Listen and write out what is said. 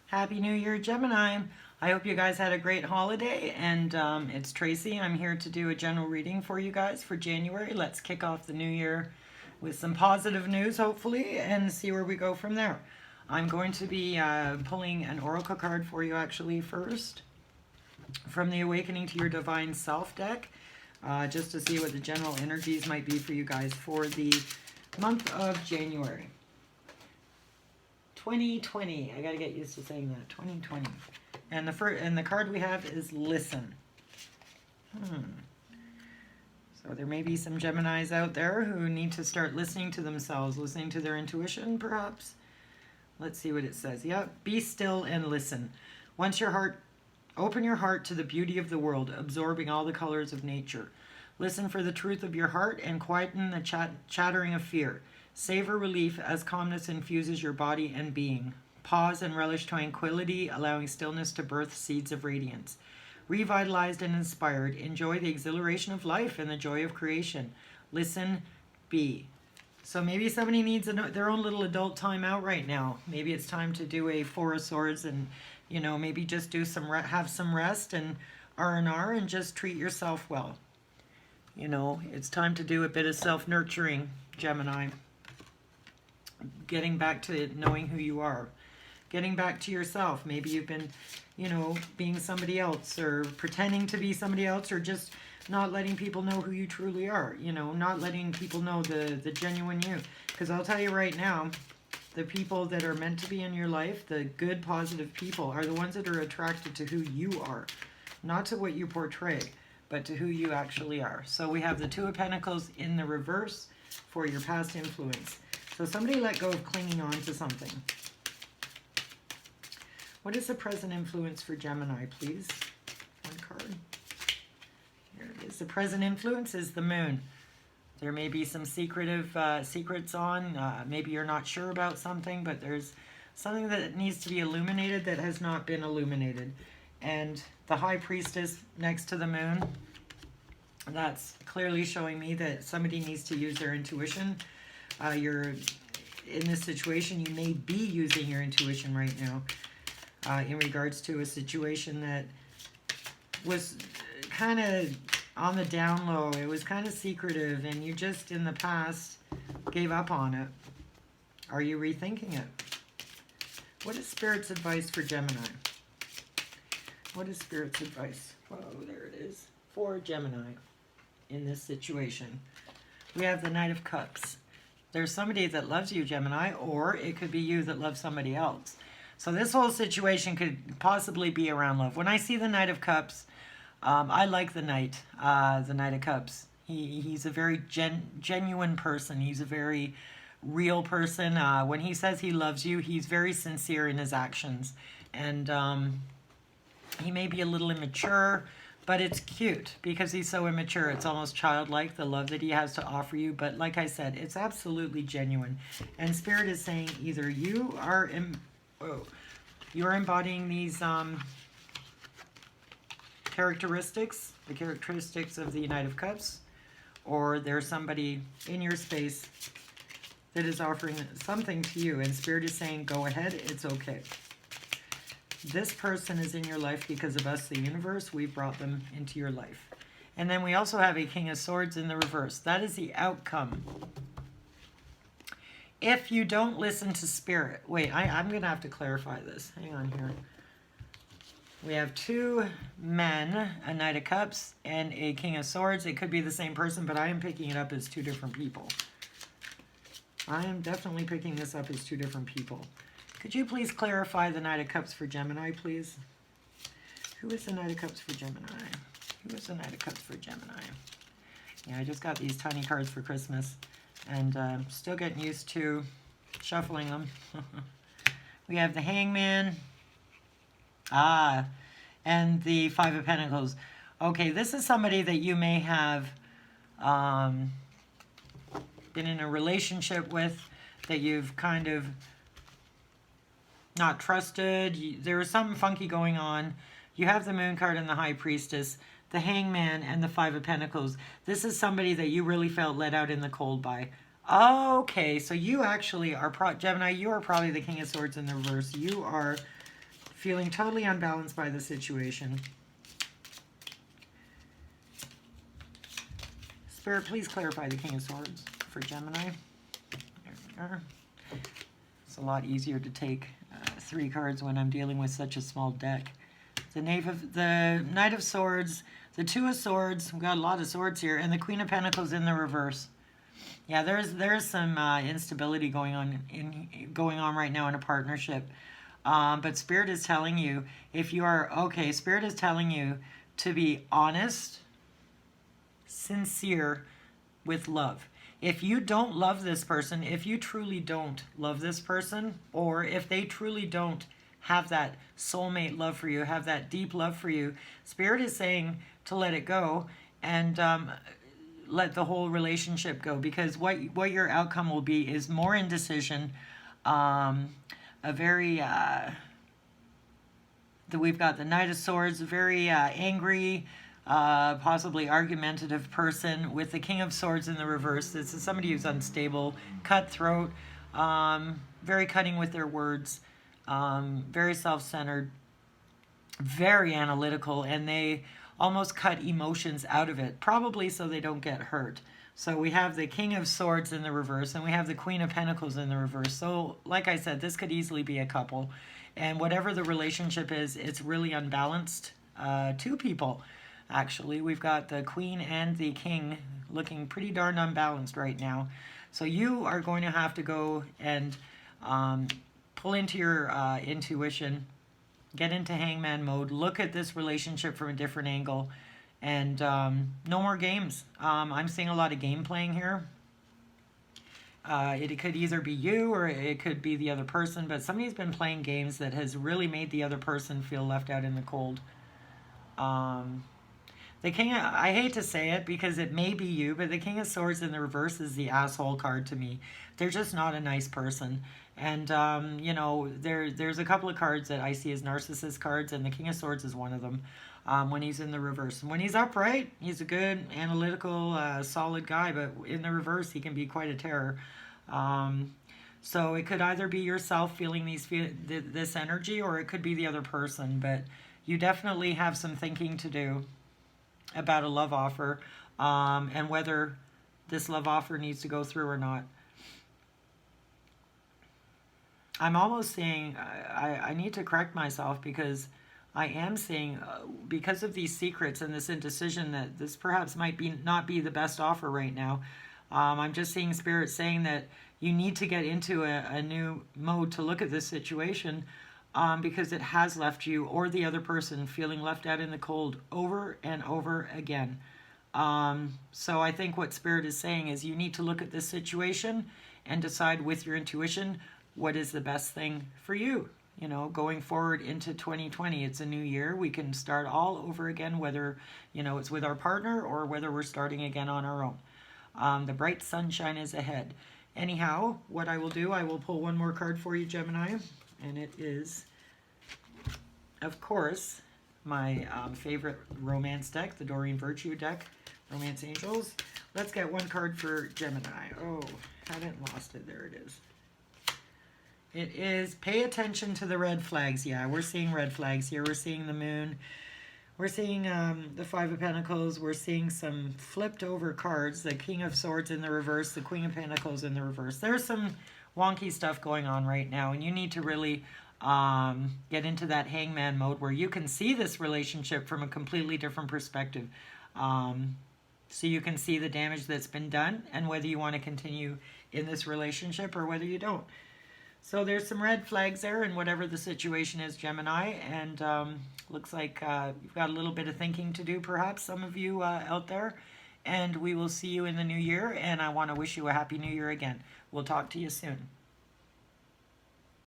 Happy New Year, Gemini. I hope you guys had a great holiday, and it's Tracy. I'm here to do a general reading for you guys for January. Let's kick off the new year with some positive news, hopefully, and see where we go from there. I'm going to be pulling an oracle card for you actually first from the Awakening to Your Divine Self deck, just to see what the general energies might be for you guys for the month of January. 2020. I got to get used to saying that. 2020. And the card we have is listen. So there may be some Geminis out there who need to start listening to themselves, listening to their intuition, perhaps. Let's see what it says. Yep. Be still and listen. Open your heart to the beauty of the world, absorbing all the colors of nature. Listen for the truth of your heart and quieten the chattering of fear. Savor relief as calmness infuses your body and being. Pause and relish tranquility, allowing stillness to birth seeds of radiance. Revitalized and inspired, enjoy the exhilaration of life and the joy of creation. Listen, be. So maybe somebody needs their own little adult time out right now. Maybe it's time to do a Four of Swords and, maybe just do have some rest and R&R and just treat yourself well. It's time to do a bit of self-nurturing, Gemini. Getting back to knowing who you are. Getting back to yourself. Maybe you've been, being somebody else or pretending to be somebody else or just not letting people know who you truly are. Not letting people know the genuine you. Because I'll tell you right now, the people that are meant to be in your life, the good, positive people, are the ones that are attracted to who you are. Not to what you portray, but to who you actually are. So we have the Two of Pentacles in the reverse for your past influence. So somebody let go of clinging on to something. What is the present influence for Gemini, please? One card. Here it is. The present influence is the moon. There may be some secretive secrets on. Maybe you're not sure about something, but there's something that needs to be illuminated that has not been illuminated. And the High Priestess next to the moon, that's clearly showing me that somebody needs to use their intuition. You're in this situation, you may be using your intuition right now in regards to a situation that was kind of on the down low. It was kind of secretive and you just in the past gave up on it. Are you rethinking it? What is Spirit's advice for Gemini? What is Spirit's advice? Whoa, there it is. For Gemini in this situation. We have the Knight of Cups. There's somebody that loves you, Gemini, or it could be you that loves somebody else. So this whole situation could possibly be around love. When I see the Knight of Cups, I like the Knight of Cups. He's a very genuine person. He's a very real person. When he says he loves you, he's very sincere in his actions. And he may be a little immature, but it's cute because he's so immature. It's almost childlike, the love that he has to offer you. But like I said, it's absolutely genuine. And Spirit is saying either you are you're embodying these characteristics, the characteristics of the Knight of Cups, or there's somebody in your space that is offering something to you. And Spirit is saying, go ahead, it's okay. This person is in your life because of us, the universe. We brought them into your life. And then we also have a King of Swords in the reverse. That is the outcome. If you don't listen to Spirit. Wait, I'm going to have to clarify this. Hang on here. We have two men, a Knight of Cups and a King of Swords. It could be the same person, but I am picking it up as two different people. I am definitely picking this up as two different people. Could you please clarify the Knight of Cups for Gemini, please? Who is the Knight of Cups for Gemini? Who is the Knight of Cups for Gemini? Yeah, I just got these tiny cards for Christmas, and still getting used to shuffling them. We have the Hangman. And the Five of Pentacles. Okay, this is somebody that you may have been in a relationship with, that you've kind of not trusted. There is something funky going on. You have the Moon card and the High Priestess, the Hangman, and the Five of Pentacles. This is somebody that you really felt let out in the cold by. Okay, so you actually are, Gemini, you are probably the King of Swords in the reverse. You are feeling totally unbalanced by the situation. Spirit, please clarify the King of Swords for Gemini. There we are. It's a lot easier to take 3 cards when I'm dealing with such a small deck. The Knight of Swords, the Two of Swords, we've got a lot of swords here, and the Queen of Pentacles in the reverse. Yeah, there's some instability going on right now in a partnership. But Spirit is telling you, if you are okay, Spirit is telling you to be honest, sincere with love. If you don't love this person, if you truly don't love this person, or if they truly don't have that soulmate love for you, have that deep love for you, Spirit is saying to let it go and let the whole relationship go, because what your outcome will be is more indecision, a very we've got the Knight of Swords, a very angry, possibly argumentative person with the King of Swords in the reverse. This is somebody who's unstable, cutthroat, very cutting with their words, very self-centered, very analytical, and they almost cut emotions out of it, probably so they don't get hurt. So we have the King of Swords in the reverse, and we have the Queen of Pentacles in the reverse. So like I said, this could easily be a couple. And whatever the relationship is, it's really unbalanced. 2 people, actually. We've got the Queen and the King looking pretty darn unbalanced right now. So you are going to have to go and pull into your intuition, get into hangman mode, look at this relationship from a different angle, and no more games. I'm seeing a lot of game playing here. It could either be you or it could be the other person, but somebody's been playing games that has really made the other person feel left out in the cold. The King, I hate to say it because it may be you, but the King of Swords in the reverse is the asshole card to me. They're just not a nice person. And, you know, there's a couple of cards that I see as narcissist cards, and the King of Swords is one of them when he's in the reverse. When he's upright, he's a good, analytical, solid guy, but in the reverse, he can be quite a terror. So it could either be yourself feeling this energy, or it could be the other person, but you definitely have some thinking to do about a love offer, and whether this love offer needs to go through or not. I'm almost seeing, I need to correct myself, because I am seeing, because of these secrets and this indecision, that this perhaps might not be the best offer right now. I'm just seeing Spirit saying that you need to get into a new mode to look at this situation, because it has left you or the other person feeling left out in the cold over and over again. So I think what Spirit is saying is you need to look at this situation and decide with your intuition what is the best thing for you. You know, going forward into 2020, it's a new year. We can start all over again, whether, you know, it's with our partner or whether we're starting again on our own. The bright sunshine is ahead. Anyhow, what I will do, I will pull one more card for you, Gemini. And it is, of course, my favorite romance deck, the Doreen Virtue deck, Romance Angels. Let's get one card for Gemini. Oh, hadn't lost it. There it is. It is pay attention to the red flags. Yeah, we're seeing red flags here. We're seeing the moon. We're seeing the Five of Pentacles. We're seeing some flipped over cards. The King of Swords in the reverse. The Queen of Pentacles in the reverse. There's some wonky stuff going on right now. And you need to really get into that hangman mode where you can see this relationship from a completely different perspective. So you can see the damage that's been done and whether you want to continue in this relationship or whether you don't. So there's some red flags there in whatever the situation is, Gemini, and looks like you've got a little bit of thinking to do, perhaps, some of you out there, and we will see you in the new year, and I want to wish you a happy new year again. We'll talk to you soon.